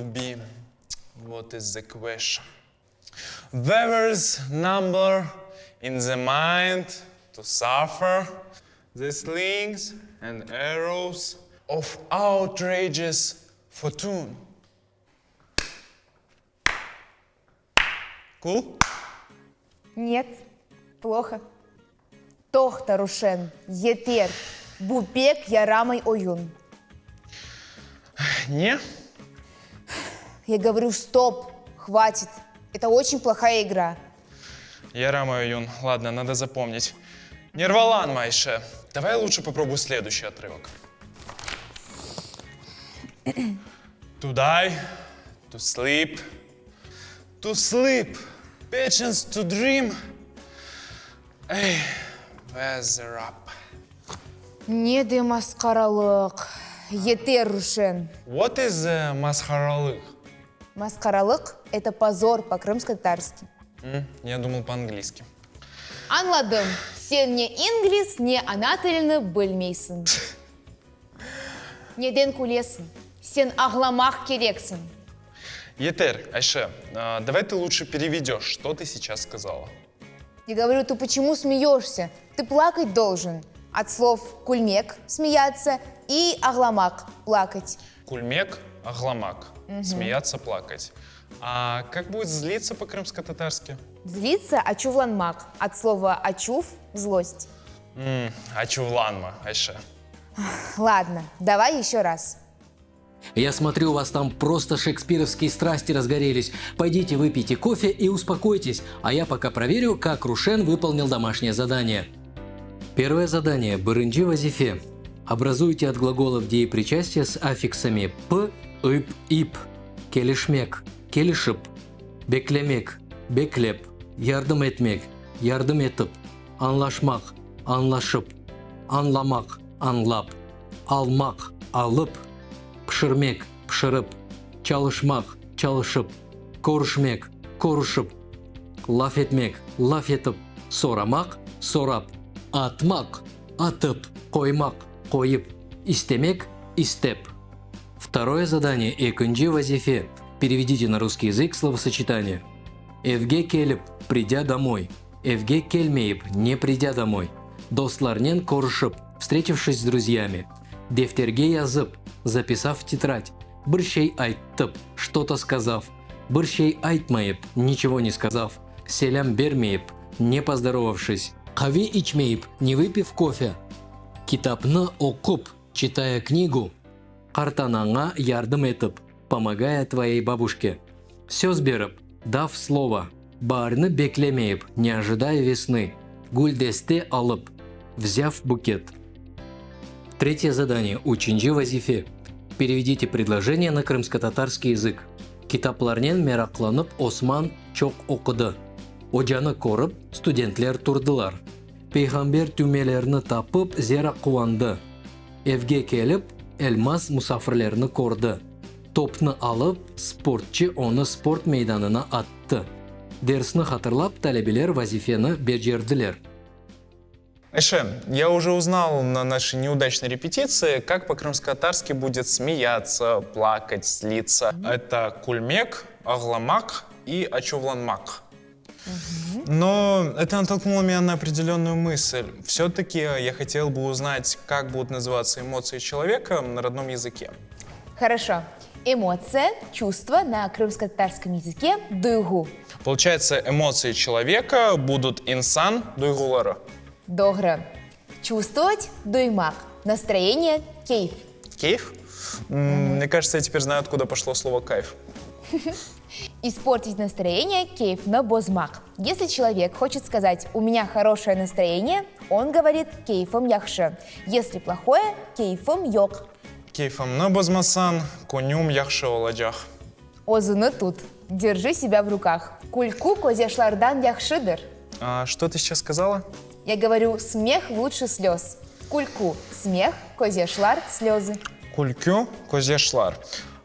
to be. What is the question? Whoever's number in the mind to suffer the slings and arrows of outrageous fortune. Cool? Нет, плохо. Тохта Рушен, етер, бупек ярамай оюн. Не? Я говорю, стоп, хватит. Это очень плохая игра. Ярама Юн. Ладно, надо запомнить. Нирвалан Майше. Давай лучше попробуй следующий отрывок. To die, to sleep, patience to dream. Эй, weather up. Не де масқаралық. Етер Рушен. What is масхаралых? Масқаралық – это позор по-крымско-татарски. Я думал по-английски. Anladım. Sen ne İngiliz ne ana tilini bilmeysin. Neden kulesin? Sen ağlamak gereksin. Етер, Айше, давай ты лучше переведешь, что ты сейчас сказала. Я говорю, ты почему смеешься? Ты плакать должен. От слов кульмек – смеяться и агламак – плакать. Кульмек, агламак. Смеяться, плакать. А как будет злиться по-крымско-татарски? Злиться – ачувланмак. От слова ачув – злость. Ачувланма, Айше. Ладно, давай еще раз. Я смотрю, у вас там просто шекспировские страсти разгорелись. Пойдите выпейте кофе и успокойтесь, а я пока проверю, как Рушен выполнил домашнее задание. Первое задание – Бырынджи вазифе. Образуйте от глаголов деепричастия с аффиксами п, ип, ип, келишмек, келишип, беклемек, беклеп, ярдым этмек, ярдым етіп, анлашмақ, анлашып, анламақ, анлап, алмақ, алып, пшырмек, пшырып, чалышмақ, чалышып, корышмек, корышып, лаф етмек, лаф етіп, сорамақ, сорап, атмақ, атып, қоймақ, қойып, истемек, истеп. Второе задание «Экунджи вазифе». Переведите на русский язык словосочетание. Эвге келіп, придя домой. Эвге кельмейіп, не придя домой. Достларнен корышып, встретившись с друзьями. Дефтерге язып, записав в тетрадь. Біршей айттып, что-то сказав. Біршей айтмайып, ничего не сказав. Селям бермейіп, не поздоровавшись. Қави ичмейіп, не выпив кофе. Китапны оқып, читая книгу. Қартанаңа ярдым етіп, помогая твоей бабушке. Сөз беріп, дав слово. Барны беклемейіп, не ожидая весны. Гульдесте алып, взяв букет. Третье задание «Учинджи вазифе». Переведите предложение на крымско-татарский язык. Китапларнен меракланып Осман чоқ оқыды. Ожаны көріп, студентлер турдылар. Пейғамбер түмелерні тапып, зера қуанды. Евге келіп, Эльмаз мұсафірлерні көрді. Топны алып, спортчы оны спорт мейданына атты. Дерсіні хатырлап, талебелер вазифені бержерділер. Айше, я уже узнал на нашей неудачной репетиции, как по-крымско-татарски будет смеяться, плакать, злиться. Это кульмек, агламак и ачувланмак. Но это натолкнуло меня на определенную мысль. Все-таки я хотел бы узнать, как будут называться эмоции человека на родном языке. Хорошо. Эмоция, чувство на крымско-татарском языке – дуйгу. Получается, эмоции человека будут инсан дуйгулары. Добро. Чувствовать – дуймак. Настроение – кейф. Кейф? Мне кажется, я теперь знаю, откуда пошло слово кайф. Испортить настроение – кейф на бозмак. Если человек хочет сказать «у меня хорошее настроение», он говорит «кейфом яхшы». Если плохое – «кейфом йок». Кейфом на бозмасан, конюм яхшы оладжах. Озыны тут. Держи себя в руках. Кульку козяшлардан яхшыдыр. А что ты сейчас сказала? Я говорю, смех лучше слез. Кульку – смех, козяшлар – слезы. Кулькю, козяшлар.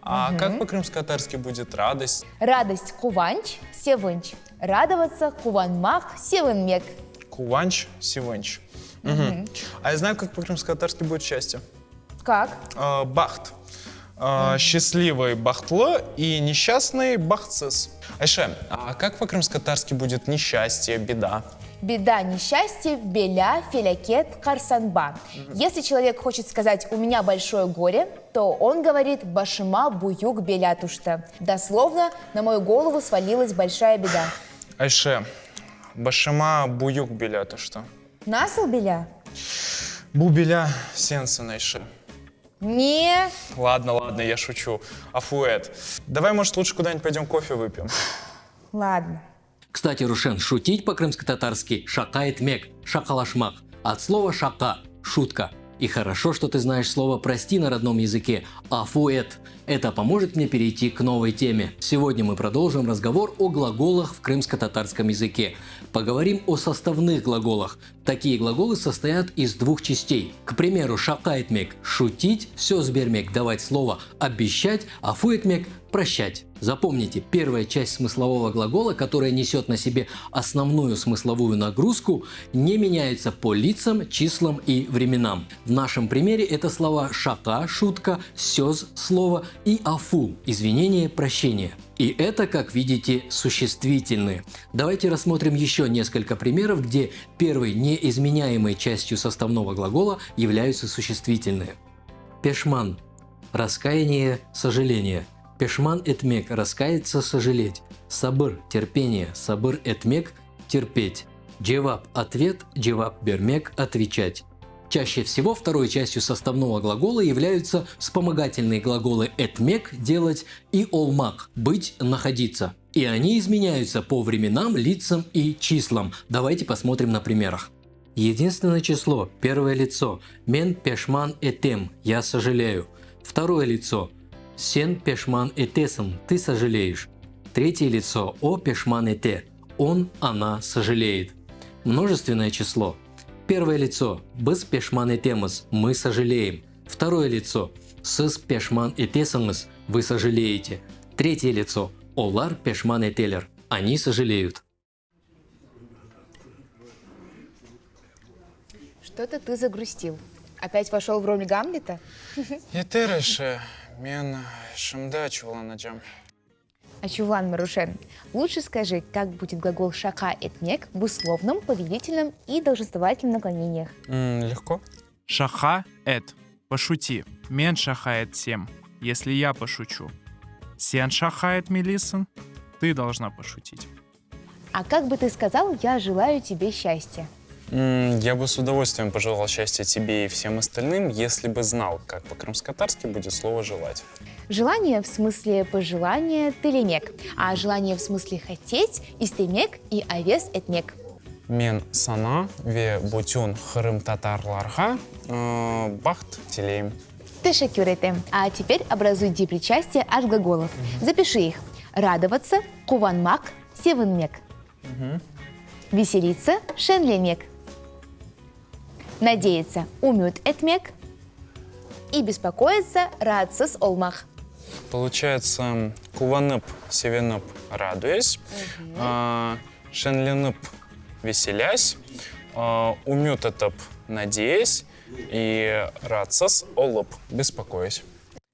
А как по-крымско-татарски будет радость? Радость – куванч, севынч. Радоваться – куванмак, севынмек. Куванч, сиванч. А я знаю, как по-крымско-татарски будет счастье. Как? Бахт. Счастливый бахтлы и несчастный бахцис. Айше, а как по-крымско-татарски будет несчастье, беда? Беда, несчастье, беля, филякет, карсанба. Если человек хочет сказать «у меня большое горе», то он говорит «башима буюк белятушта». Дословно «на мою голову свалилась большая беда». Айше, башима буюк белята что? Насыл беля? Бубеля сенсен, Айше. Не. Ладно, я шучу. Афуэт. Давай, может, лучше куда-нибудь пойдем кофе выпьем? Ладно. Кстати, Рушен, шутить по-крымско-татарски шакает мек, шакалашмак. От слова шака – шутка. И хорошо, что ты знаешь слово «прости» на родном языке – афуэт. Это поможет мне перейти к новой теме. Сегодня мы продолжим разговор о глаголах в крымско-татарском языке. Поговорим о составных глаголах. Такие глаголы состоят из двух частей. К примеру, шакайтмек – шутить, сёзбермек – давать слово, обещать, афуэтмек – прощать. Запомните, первая часть смыслового глагола, которая несет на себе основную смысловую нагрузку, не меняется по лицам, числам и временам. В нашем примере это слова шака – шутка, сёз – слово и афу – извинение, прощение. И это, как видите, существительные. Давайте рассмотрим еще несколько примеров, где первой неизменяемой частью составного глагола являются существительные. Пешман – раскаяние, сожаление. Пешман этмек – раскаяться, сожалеть. Сабыр – терпение, сабыр этмек – терпеть. Джеваб – ответ, джеваб бермек – отвечать. Чаще всего второй частью составного глагола являются вспомогательные глаголы этмек – делать и олмак – быть, находиться. И они изменяются по временам, лицам и числам. Давайте посмотрим на примерах. Единственное число, первое лицо – мен пешман этем – я сожалею. Второе лицо – сен пешман этесом – ты сожалеешь. Третье лицо – о пешман эте – он, она сожалеет. Множественное число. Первое лицо – быз пешман этемыз – мы сожалеем. Второе лицо – сыз пешман этесыңыз – вы сожалеете. Третье лицо – олар пешман этелер – они сожалеют. Что-то ты загрустил. Опять вошел в роль Гамлета? Етереше, мен шымда чуланаджам. Ачуван Марушен, лучше скажи, как будет глагол шака этмек в условном, повелительном и должествовательном наклонениях. Легко. Шаха – эт. Пошути. Мен шахает сем. Если я пошучу. Сен шахает мелисын. Ты должна пошутить. А как бы ты сказал «я желаю тебе счастья»? Я бы с удовольствием пожелал счастья тебе и всем остальным, если бы знал, как по-крымско-татарски будет слово «желать». Желание в смысле пожелание – тылемек, а желание в смысле хотеть – истемек и авес этмек. Мен сана ве бутюн хырым татарларга бахт телейм. Тешекюр этем. А теперь образуй дипричастие от глаголов. Запиши их. Радоваться – куванмак, севынмек. Веселиться – шенлемек. Надеяться – умют этмек. И беспокоиться – радсыз олмах. Получается, куваныp, севеныp, радуясь, шенленыp, веселясь, умютатып, надеясь, и радсыз олып, беспокоясь.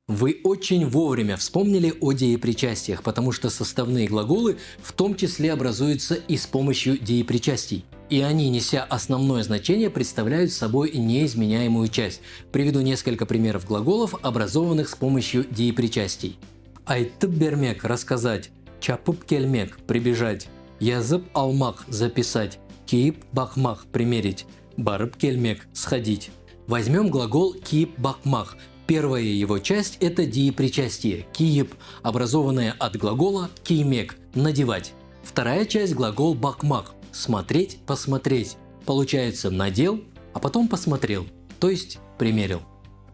Вы очень вовремя вспомнили о деепричастиях, потому что составные глаголы в том числе образуются и с помощью деепричастий. И они, неся основное значение, представляют собой неизменяемую часть. Приведу несколько примеров глаголов, образованных с помощью деепричастий. Айтып бермек – рассказать, чапып кельмек – прибежать, язып алмак – записать, киип бахмах – примерить, барып кельмек – сходить. Возьмем глагол киип бахмах. Первая его часть – это деепричастие – киип, образованное от глагола киймек – надевать. Вторая часть – глагол бакмак – смотреть, посмотреть. Получается надел, а потом посмотрел, то есть примерил.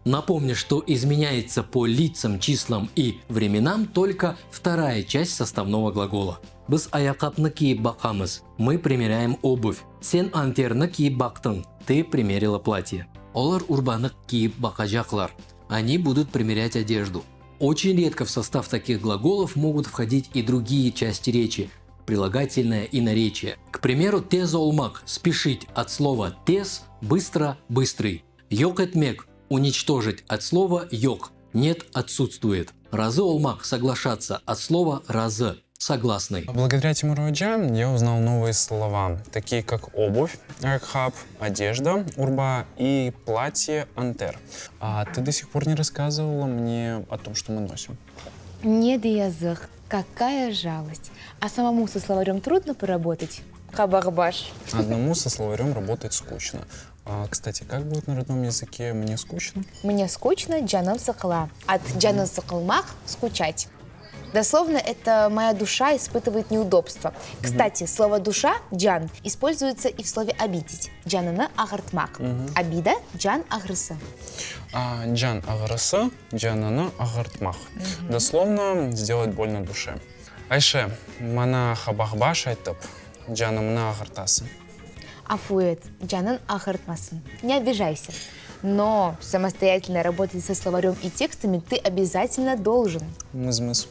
Напомню, что изменяется по лицам, числам и временам только вторая часть составного глагола. Біз аяқапны киіп бақамыз. Мы примеряем обувь. Сен антерны киіп бақтың. Ты примерила платье. Олар урбаны киіп бақажақлар. Они будут примерять одежду. Очень редко в состав таких глаголов могут входить и другие части речи, прилагательное и наречие. К примеру, тез олмак – спешить от слова тез – быстро, быстрый. Йок этмек – уничтожить от слова йок Нет, отсутствует. Разы олмак – соглашаться от слова разы – согласный. Благодаря Тимуру Аджа я узнал новые слова, такие как обувь, айкхаб, одежда, урба и платье, антер. А ты до сих пор не рассказывала мне о том, что мы носим. Нет, язык, какая жалость. А самому со словарем трудно поработать? Хабарбаш. Одному со словарем работать скучно. Кстати, как будет на родном языке «мне скучно»? Мне скучно, джанам сакала. От джанам сакалмах – скучать. Дословно, это моя душа испытывает неудобства. Кстати, слово «душа» – джан используется и в слове «обидеть». Джанана агартмак. Обида – джан агрыса. Джан аграса, джанана агартмах. Дословно «сделать больно душе». Айше, мана хабахбаш айтып, джанамна агартасы. Афует, джанан агартмасын. Не обижайся. Но самостоятельно работать со словарем и текстами ты обязательно должен. Мыз-мыз.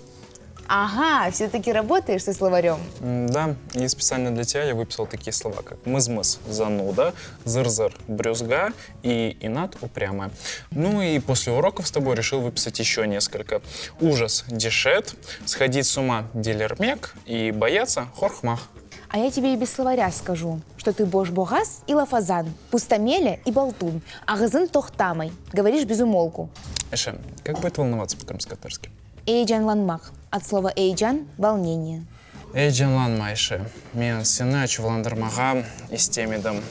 Ага, все-таки работаешь со словарем. Да, и специально для тебя я выписал такие слова, как мыз-мыз, зануда, зыр-зыр, брюзга и инат, упрямая. Ну и после уроков с тобой решил выписать еще несколько. Ужас, дешет, сходить с ума, дилермек и бояться, хорхмах. А я тебе и без словаря скажу, что ты бош-богас и лафазан, пустомеля и болтун, а газын тохтамай. Говоришь без умолку. Айше, как будет волноваться по-крымско-татарски? Эйджан ланмак. От слова эйджан – волнение. Эйджанлан Майше, мен сені чуваландырмаға истемедім.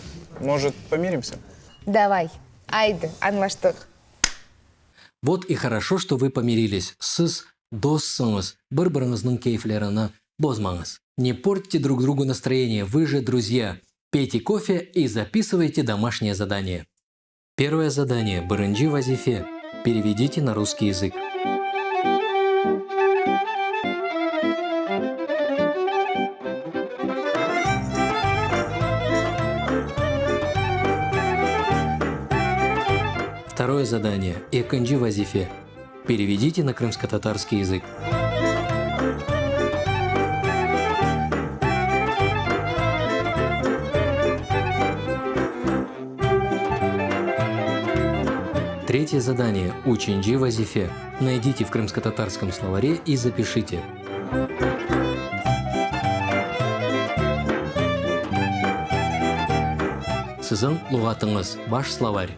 Может, помиримся? Давай, айды, анлаштық. Вот и хорошо, что вы помирились. Сіз доссыңыз, бір-біріңіздің кейфлеріні бозмаңыз. Не портите друг другу настроение, вы же друзья. Пейте кофе и записывайте домашнее задание. Первое задание. Бырынджи вазифе. Переведите на русский язык. Второе задание. Эканджи вазифе. Переведите на крымско-татарский язык. Третье задание. Учинджи вазифе. Найдите в крымско-татарском словаре и запишите. Сіздің луғатыңыз баш словарь.